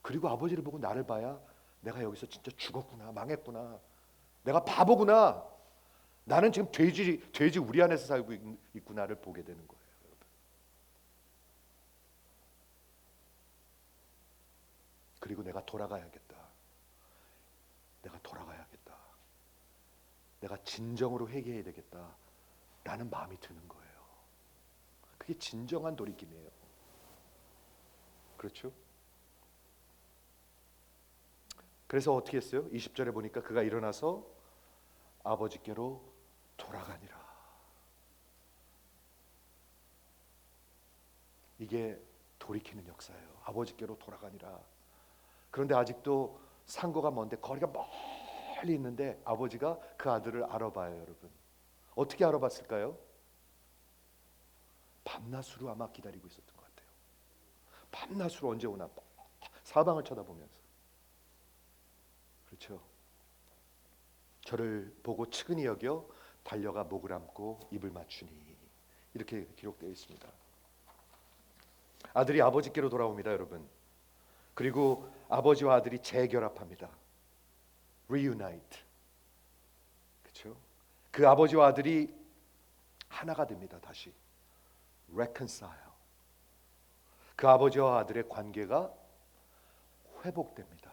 그리고 아버지를 보고 나를 봐야 내가 여기서 진짜 죽었구나, 망했구나, 내가 바보구나, 나는 지금 돼지 우리 안에서 살고 있구나를 보게 되는 거예요. 여러분. 그리고 내가 돌아가야겠다. 내가 돌아가야겠다. 내가 진정으로 회개해야 되겠다 라는 마음이 드는 거예요. 그게 진정한 돌이킴이에요. 그렇죠? 그래서 어떻게 했어요? 20절에 보니까 그가 일어나서 아버지께로 돌아가니라. 이게 돌이키는 역사예요. 아버지께로 돌아가니라. 그런데 아직도 상고가 먼데, 거리가 멀리 있는데 아버지가 그 아들을 알아봐요. 여러분, 어떻게 알아봤을까요? 밤낮으로 아마 기다리고 있었던 것 같아요. 밤낮으로 언제 오나 사방을 쳐다보면서. 그렇죠? 저를 보고 측은히 여겨 달려가 목을 안고 입을 맞추니, 이렇게 기록되어 있습니다. 아들이 아버지께로 돌아옵니다, 여러분. 그리고 아버지와 아들이 재결합합니다. Reunite. 그렇죠? 그 아버지와 아들이 하나가 됩니다. 다시 reconcile. 그 아버지와 아들의 관계가 회복됩니다.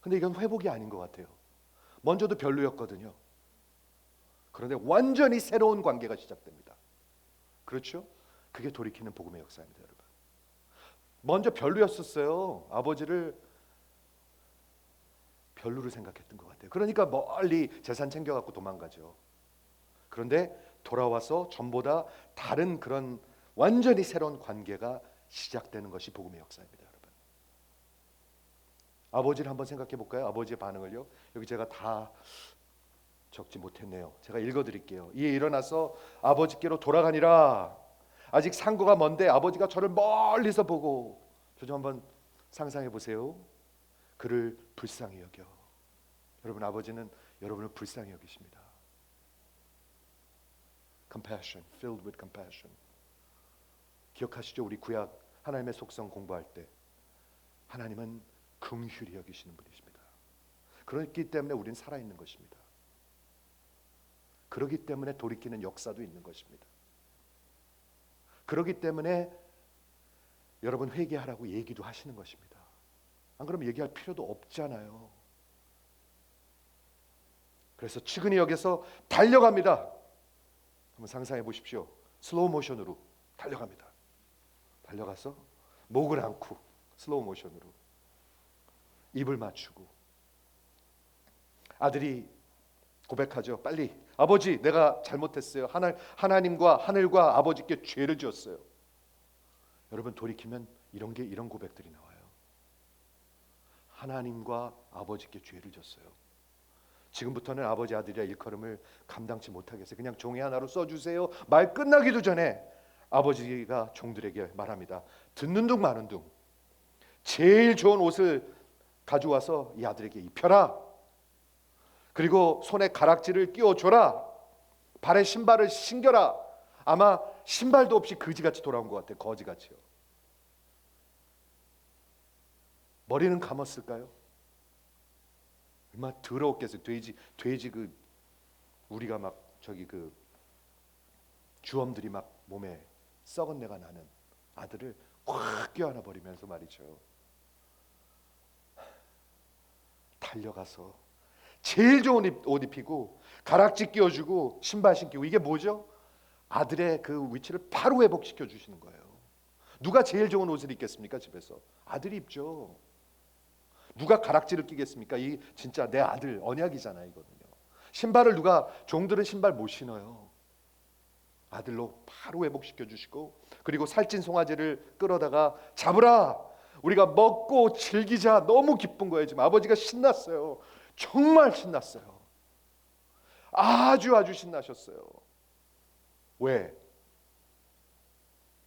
근데 이건 회복이 아닌 것 같아요. 먼저도 별로였거든요. 그런데 완전히 새로운 관계가 시작됩니다. 그렇죠? 그게 돌이키는 복음의 역사입니다, 여러분. 먼저 별로였었어요. 아버지를 별로로 생각했던 것 같아요. 그러니까 멀리 재산 챙겨갖고 도망가죠. 그런데 돌아와서 전보다 다른 그런 완전히 새로운 관계가 시작되는 것이 복음의 역사입니다, 여러분. 아버지를 한번 생각해 볼까요? 아버지의 반응을요. 여기 제가 다 적지 못했네요. 제가 읽어드릴게요. 이에 일어나서 아버지께로 돌아가니라. 아직 상고가 먼데 아버지가 저를 멀리서 보고, 저 좀 한번 상상해 보세요. 그를 불쌍히 여겨. 여러분, 아버지는 여러분을 불쌍히 여기십니다. Compassion, filled with compassion. 기억하시죠? 우리 구약 하나님의 속성 공부할 때 하나님은 긍휼히 여기시는 분이십니다. 그렇기 때문에 우리는 살아있는 것입니다. 그렇기 때문에 돌이키는 역사도 있는 것입니다. 그렇기 때문에 여러분 회개하라고 얘기도 하시는 것입니다. 안 그러면 얘기할 필요도 없잖아요. 그래서 측은히 여기서 달려갑니다. 한번 상상해 보십시오. 슬로우 모션으로 달려갑니다. 달려가서 목을 안고 슬로우 모션으로 입을 맞추고 아들이 고백하죠. 빨리 아버지 내가 잘못했어요. 하나님과 하늘과 아버지께 죄를 지었어요. 여러분 돌이키면 이런 고백들이 나와요. 하나님과 아버지께 죄를 졌어요. 지금부터는 아버지 아들이라 일컬음을 감당치 못하겠어요. 그냥 종이 하나로 써주세요. 말 끝나기도 전에 아버지가 종들에게 말합니다. 듣는 둥 마는 둥 제일 좋은 옷을 가져와서 이 아들에게 입혀라. 그리고 손에 가락지를 끼워줘라. 발에 신발을 신겨라. 아마 신발도 없이 거지같이 돌아온 것 같아요. 거지같이요. 머리는 감았을까요? 얼마나 더러웠겠어요. 돼지 그 우리가 막 저기 그 주엄들이 막 몸에 썩은 내가 나는 아들을 확 껴안아 버리면서 말이죠. 달려가서 제일 좋은 옷 입히고 가락지 끼워주고 신발 신기고 이게 뭐죠? 아들의 그 위치를 바로 회복시켜 주시는 거예요. 누가 제일 좋은 옷을 입겠습니까? 집에서 아들이 입죠. 누가 가락지를 끼겠습니까? 이 진짜 내 아들 언약이잖아요, 이거는요. 신발을 누가 종들은 신발 못 신어요. 아들로 바로 회복시켜 주시고 그리고 살찐 송아지를 끌어다가 잡으라. 우리가 먹고 즐기자. 너무 기쁜 거예요. 지금 아버지가 신났어요. 정말 신났어요. 아주 신나셨어요. 왜?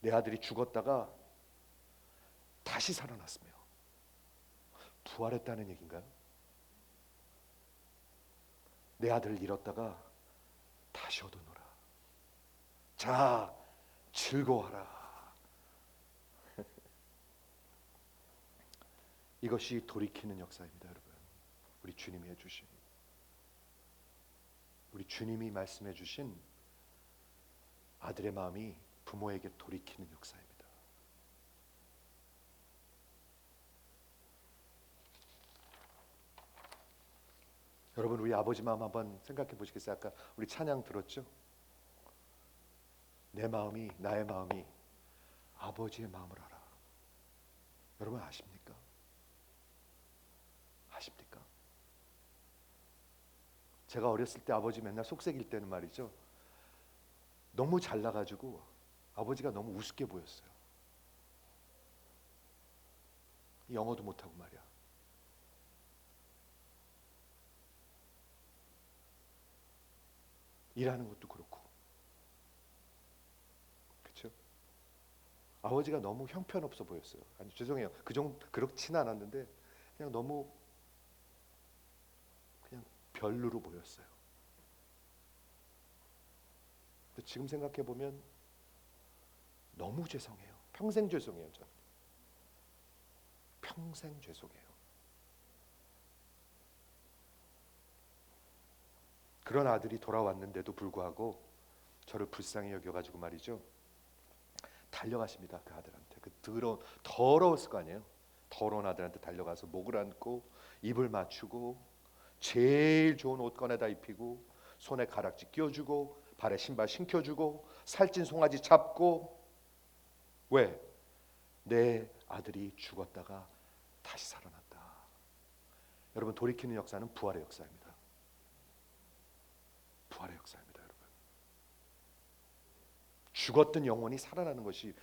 내 아들이 죽었다가 다시 살아났으며 부활했다는 얘기인가요? 내 아들을 잃었다가 다시 얻어노라. 자, 즐거워하라. 이것이 돌이키는 역사입니다, 여러분. 우리 주님이 해주신, 우리 주님이 말씀해 주신 아들의 마음이 부모에게 돌이키는 역사입니다. 여러분 우리 아버지 마음 한번 생각해 보시겠어요? 아까 우리 찬양 들었죠? 내 마음이 나의 마음이 아버지의 마음을 알아. 여러분 아십니까? 아십니까? 제가 어렸을 때 아버지 맨날 속삭일 때는 말이죠. 너무 잘나가지고 아버지가 너무 우습게 보였어요. 영어도 못하고 말이야. 일하는 것도 그렇고. 그렇죠? 아버지가 너무 형편없어 보였어요. 아니 죄송해요. 그 정도 그렇진 않았는데 그냥 너무 그냥 별로로 보였어요. 근데 지금 생각해 보면 너무 죄송해요. 평생 죄송해요. 저는. 평생 죄송해요. 그런 아들이 돌아왔는데도 불구하고 저를 불쌍히 여겨가지고 말이죠. 달려가십니다. 그 아들한테. 그 더러웠을 거 아니에요. 더러운 아들한테 달려가서 목을 안고 입을 맞추고 제일 좋은 옷 꺼내다 입히고 손에 가락지 끼워주고 발에 신발 신겨주고 살찐 송아지 잡고. 왜? 내 아들이 죽었다가 다시 살아났다. 여러분 돌이키는 역사는 부활의 역사입니다. 부활의 역사입니다, 여러분. 죽었던 영혼이 살아나는 것이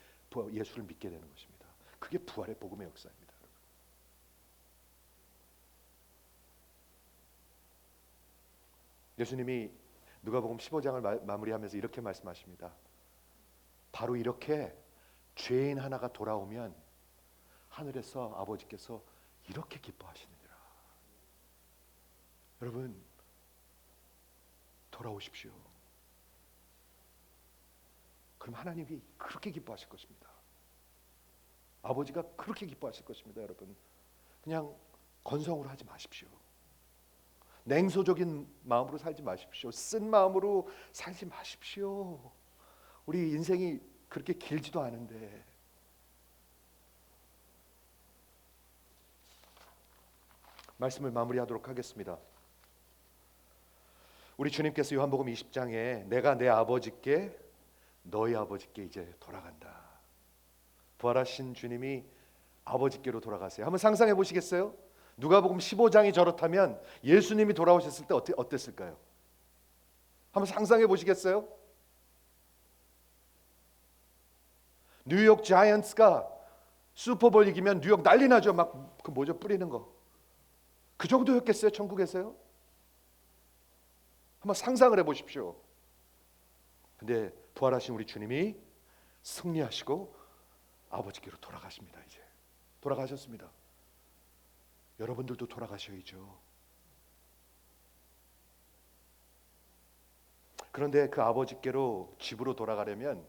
예수를 믿게 되는 것입니다. 그게 부활의 복음의 역사입니다, 여러분. 예수님이 누가복음 15장을 마무리하면서 이렇게 말씀하십니다. 바로 이렇게 죄인 하나가 돌아오면 하늘에서 아버지께서 이렇게 기뻐하시느니라. 여러분 돌아오십시오. 그럼 하나님이 그렇게 기뻐하실 것입니다. 아버지가 그렇게 기뻐하실 것입니다, 여러분. 그냥 건성으로 하지 마십시오. 냉소적인 마음으로 살지 마십시오. 쓴 마음으로 살지 마십시오. 우리 인생이 그렇게 길지도 않은데. 말씀을 마무리하도록 하겠습니다. 우리 주님께서 요한복음 20장에 내가 내 아버지께 너희 아버지께 이제 돌아간다. 부활하신 주님이 아버지께로 돌아가세요. 한번 상상해 보시겠어요? 누가복음 15장이 저렇다면 예수님이 돌아오셨을 때 어땠을까요? 한번 상상해 보시겠어요? 뉴욕 자이언츠가 슈퍼볼 이기면 뉴욕 난리 나죠. 막 그 뭐죠? 뿌리는 거. 그 정도였겠어요? 천국에서요? 한번 상상을 해 보십시오. 근데 부활하신 우리 주님이 승리하시고 아버지께로 돌아가십니다. 이제 돌아가셨습니다. 여러분들도 돌아가셔야죠. 그런데 그 아버지께로 집으로 돌아가려면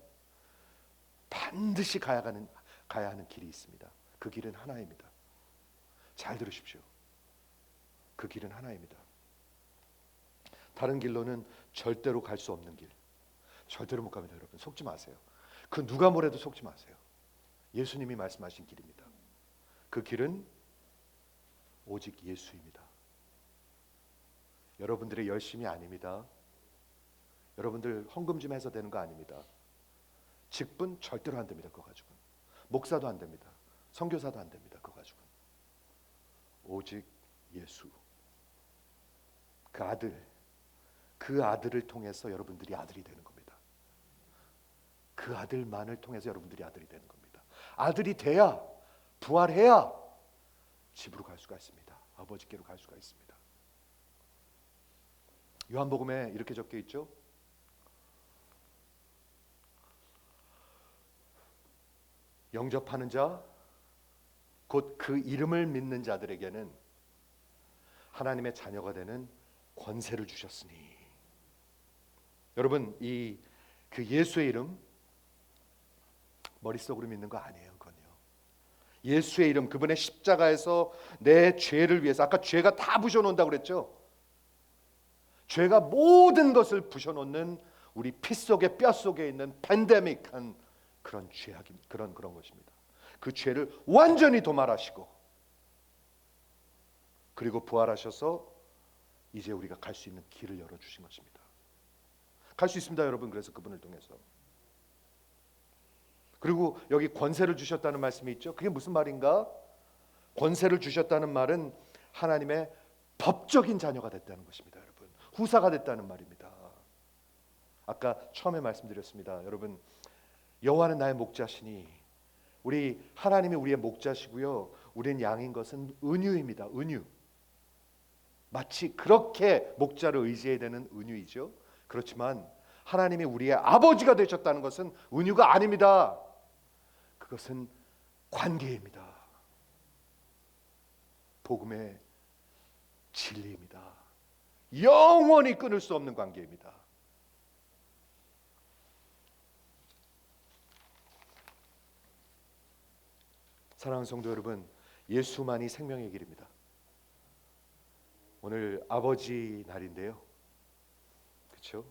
반드시 가야 하는 길이 있습니다. 그 길은 하나입니다. 잘 들으십시오. 그 길은 하나입니다. 다른 길로는 절대로 갈 수 없는 길. 절대로 못 갑니다, 여러분. 속지 마세요. 그 누가 뭐래도 속지 마세요. 예수님이 말씀하신 길입니다. 그 길은 오직 예수입니다. 여러분들의 열심이 아닙니다. 여러분들 헌금 좀 해서 되는 거 아닙니다. 직분 절대로 안 됩니다. 그거 가지고는. 목사도 안 됩니다. 선교사도 안 됩니다. 그거 가지고는. 오직 예수. 그 아들을 통해서 여러분들이 아들이 되는 겁니다. 그 아들만을 통해서 여러분들이 아들이 되는 겁니다. 아들이 돼야, 부활해야 집으로 갈 수가 있습니다. 아버지께로 갈 수가 있습니다. 요한복음에 이렇게 적혀 있죠. 영접하는 자, 곧 그 이름을 믿는 자들에게는 하나님의 자녀가 되는 권세를 주셨으니. 여러분, 그 예수의 이름 머릿속으로 믿는 거 아니에요. 그건요. 예수의 이름, 그분의 십자가에서 내 죄를 위해서, 아까 죄가 다 부셔놓는다고 그랬죠. 죄가 모든 것을 부셔놓는 우리 피 속에 뼈 속에 있는 팬데믹한 그런 죄악임, 그런 것입니다. 그 죄를 완전히 도말하시고 그리고 부활하셔서 이제 우리가 갈 수 있는 길을 열어주신 것입니다. 갈 수 있습니다, 여러분. 그래서 그분을 통해서. 그리고 여기 권세를 주셨다는 말씀이 있죠. 그게 무슨 말인가? 권세를 주셨다는 말은 하나님의 법적인 자녀가 됐다는 것입니다, 여러분. 후사가 됐다는 말입니다. 아까 처음에 말씀드렸습니다. 여러분, 여호와는 나의 목자시니, 우리 하나님이 우리의 목자시고요, 우리는 양인 것은 은유입니다. 은유. 마치 그렇게 목자를 의지해야 되는 은유이죠. 그렇지만 하나님이 우리의 아버지가 되셨다는 것은 은유가 아닙니다. 그것은 관계입니다. 복음의 진리입니다. 영원히 끊을 수 없는 관계입니다. 사랑하는 성도 여러분, 예수만이 생명의 길입니다. 오늘 아버지 날인데요, 그렇죠?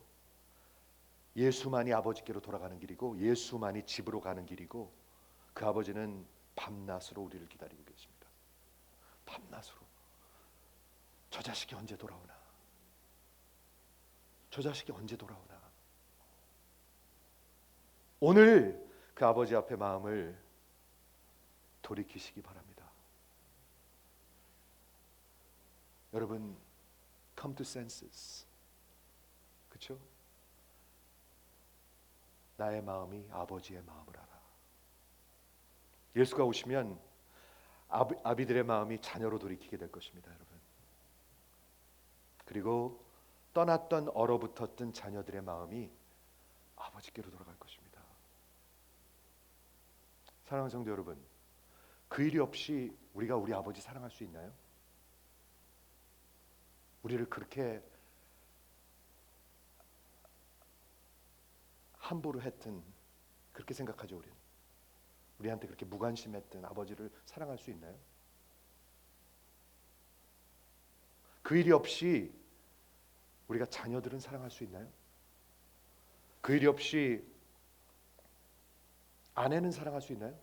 예수만이 아버지께로 돌아가는 길이고, 예수만이 집으로 가는 길이고, 그 아버지는 밤낮으로 우리를 기다리고 계십니다. 밤낮으로. 저 자식이 언제 돌아오나? 저 자식이 언제 돌아오나? 오늘 그 아버지 앞에 마음을 돌이키시기 바랍니다. 여러분, come to senses. 그렇죠? 나의 마음이 아버지의 마음을 알아. 예수가 오시면 아비들의 마음이 자녀로 돌이키게 될 것입니다, 여러분. 그리고 떠났던 얼어붙었던 자녀들의 마음이 아버지께로 돌아갈 것입니다. 사랑하는 성도 여러분, 그 일이 없이 우리가 우리 아버지 사랑할 수 있나요? 우리를 그렇게 함부로 했든 그렇게 생각하죠. 우리한테 그렇게 무관심했던 아버지를 사랑할 수 있나요? 그 일이 없이 우리가 자녀들은 사랑할 수 있나요? 그 일이 없이 아내는 사랑할 수 있나요?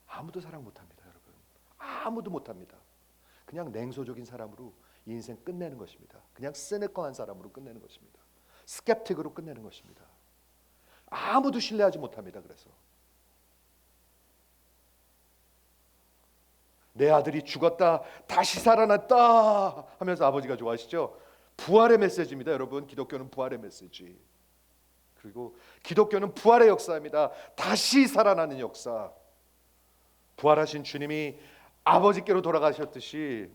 아무도 사랑 못합니다, 여러분. 아무도 못합니다. 그냥 냉소적인 사람으로 이 인생 끝내는 것입니다. 그냥 시니컬한 사람으로 끝내는 것입니다. 스캡틱으로 끝내는 것입니다. 아무도 신뢰하지 못합니다. 그래서 내 아들이 죽었다 다시 살아났다 하면서 아버지가 좋아하시죠? 부활의 메시지입니다, 여러분. 기독교는 부활의 메시지. 그리고 기독교는 부활의 역사입니다. 다시 살아나는 역사. 부활하신 주님이 아버지께로 돌아가셨듯이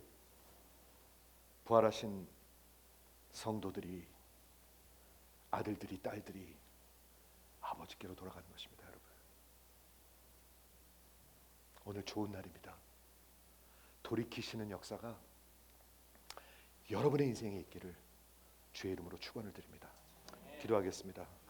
부활하신 성도들이, 아들들이, 딸들이 아버지께로 돌아가는 것입니다, 여러분. 오늘 좋은 날입니다. 돌이키시는 역사가 여러분의 인생에 있기를 주의 이름으로 축원을 드립니다. 기도하겠습니다.